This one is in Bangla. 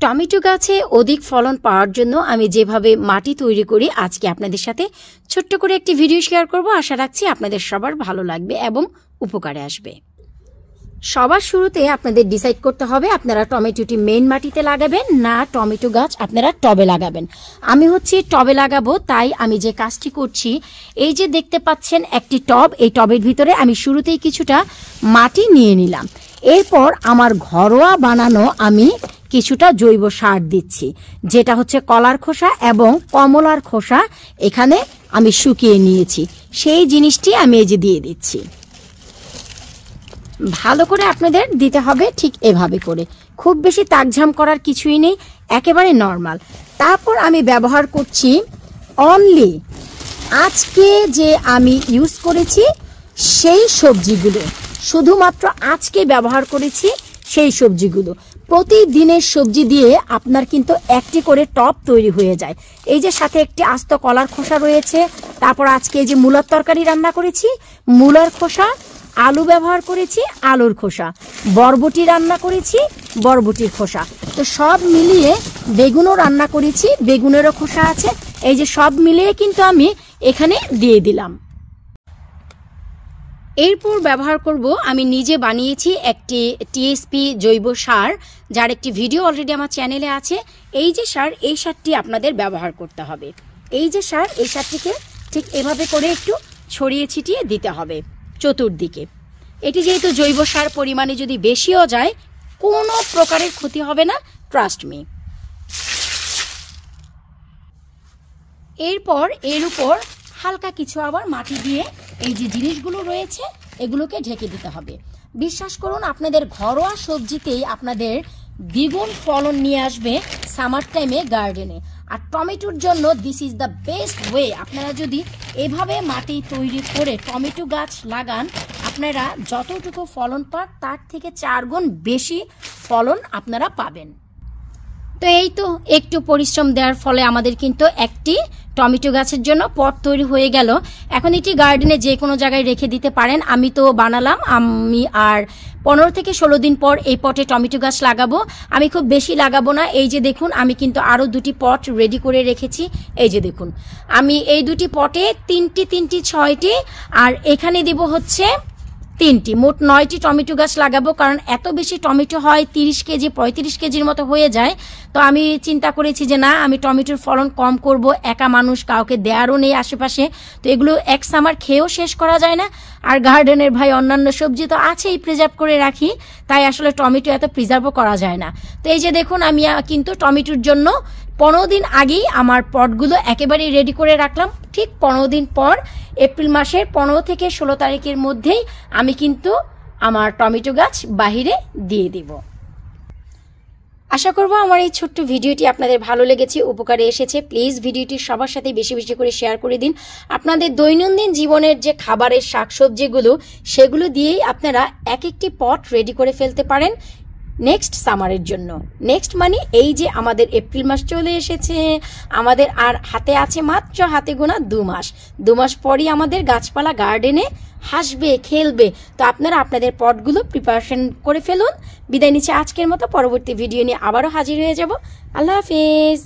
টমেটো গাছে অধিক ফলন পাওয়ার জন্য আমি যেভাবে মাটি তৈরি করি আজকে আপনাদের সাথে ছোট্ট করে একটি ভিডিও শেয়ার করব। আশা রাখছি আপনাদের সবার ভালো লাগবে এবং উপকারে আসবে। সবার শুরুতে আপনাদের ডিসাইড করতে হবে আপনারা টমেটোটি মেইন মাটিতে লাগাবেন না টমেটো গাছ আপনারা টবে লাগাবেন। আমি টবে লাগাবো, তাই আমি যে কাজটি করছি, এই যে দেখতে পাচ্ছেন একটি টব, এই টবের ভিতরে আমি শুরুতেই কিছুটা মাটি নিয়ে নিলাম। এরপর আমার ঘরোয়া বানানো আমি কিছুটা জৈব সার দিচ্ছি, যেটা কলার খোসা এবং কমলার খোসা এখানে আমি শুকিয়ে নিয়েছি, সেই জিনিসটি আমি এই যে দিয়ে দিচ্ছি। ভালো করে আপনাদের দিতে হবে ঠিক এভাবে করে, খুব বেশি তাকঝাম করার কিছুই নেই, একেবারে নর্মাল। তারপর আমি ব্যবহার করছি অনলি আজকে যে আমি ইউজ করেছি সেই সবজিগুলো, শুধুমাত্র আজকে ব্যবহার করেছি সেই সবজিগুলো। প্রতিদিনের সবজি দিয়ে আপনার কিন্তু একটি করে টব তৈরি হয়ে যায়। এই যে সাথে একটি আস্ত কলার খোসা রয়েছে, তারপর আজকে এই যে মূলার তরকারি রান্না করেছি, মূলার খোসা, আলু ব্যবহার করেছি, আলুর খোসা, বরবটি রান্না করেছি, বরবটির খোসা, তো সব মিলিয়ে বেগুনও রান্না করেছি, বেগুনেরও খোসা আছে। এই যে সব মিলিয়ে কিন্তু আমি এখানে দিয়ে দিলাম। এরপর ব্যবহার করব আমি নিজে বানিয়েছি একটি টিএসপি জৈব সার, যার একটি ভিডিও অলরেডি আমার চ্যানেলে আছে। এই যে সার, এই সারটি আপনাদের ব্যবহার করতে হবে। এই যে সার, এই সারটিকে ঠিক এভাবে করে একটু ছড়িয়ে ছিটিয়ে দিতে হবে চতুর্দিকে। এটি যেহেতু জৈব সার, পরিমাণে যদি বেশিও যায় কোনো প্রকারের ক্ষতি হবে না, ট্রাস্ট মি। এরপর এর উপর হালকা কিছু আবার মাটি দিয়ে এই যে জিনিসগুলো রয়েছে এগুলোকে ঢেকে দিতে হবে। বিশ্বাস করুন আপনাদের ঘরোয়া সবজিতেই আপনাদের দ্বিগুণ ফলন নিয়ে আসবে সামার টাইমে গার্ডেনে। আর টমেটোর জন্য this is the best way. আপনারা যদি এভাবে মাটি তৈরি করে টমেটো গাছ লাগান, আপনারা যতটুকু ফলন পান তার থেকে 4 গুণ বেশি ফলন আপনারা পাবেন। তো এই তো একটু পরিশ্রম দেওয়ার ফলে আমাদের কিন্তু একটি টমেটো গাছের জন্য পট তৈরি হয়ে গেল। এখন এটি গার্ডেনে যে কোনো জায়গায় রেখে দিতে পারেন। আমি তো বানালাম, আমি আর 15 থেকে 16 দিন পর এই পটে টমেটো গাছ লাগাবো। আমি খুব বেশি লাগাবো না। এই যে দেখুন, আমি কিন্তু আরও 2টি পট রেডি করে রেখেছি। এই যে দেখুন, আমি এই 2টি পটে 3টি 6টি, আর এখানে দিব 3টি, মোট 9টি টমেটো গাছ লাগাবো। কারণ এত বেশি টমেটো হয়, 30 কেজি 35 কেজির মতো হয়ে যায়। তো আমি চিন্তা করেছি যে না, আমি টমেটোর ফলন কম করব, একা মানুষ, কাউকে দেয়ারও নেই আশেপাশে, তো এগুলো এক সামার খেয়েও শেষ করা যায় না। আর গার্ডেনের ভাই অন্যান্য সবজি তো আছেই, প্রিজার্ভ করে রাখি, তাই আসলে টমেটো এত প্রিজার্ভও করা যায় না। তো এই যে দেখুন, আমি কিন্তু টমেটোর জন্য 15 দিন আগেই আমার পটগুলো একেবারেই রেডি করে রাখলাম। ঠিক 15 দিন পর, এপ্রিল মাসের 15 থেকে 16 তারিখের মধ্যেই আমি কিন্তু আমার টমেটো গাছ বাহিরে দিয়ে দিব। আশা করব আমার এই ছোট্ট ভিডিওটি আপনাদের ভালো লেগেছে, উপকারে এসেছে। প্লিজ ভিডিওটি সবার সাথে বেশি বেশি করে শেয়ার করে দিন। আপনাদের দৈনন্দিন জীবনের যে খাবারের শাকসবজিগুলো, সেগুলো দিয়েই আপনারা একটি পট রেডি করে ফেলতে পারেন নেক্সট সামারের জন্য। নেক্সট মানে এই যে আমাদের এপ্রিল মাস চলে এসেছে, আমাদের আর হাতে আছে মাত্র হাতে গোনা 2 মাস। 2 মাস পরই আমাদের গাছপালা গার্ডেনে হাসবে, খেলবে। তো আপনারা আপনাদের পটগুলো প্রিপারেশন করে ফেলুন। বিদায় নিচ্ছে আজকের মতো, পরবর্তী ভিডিও নিয়ে আবারও হাজির হয়ে যাব। আল্লাহ হাফেজ।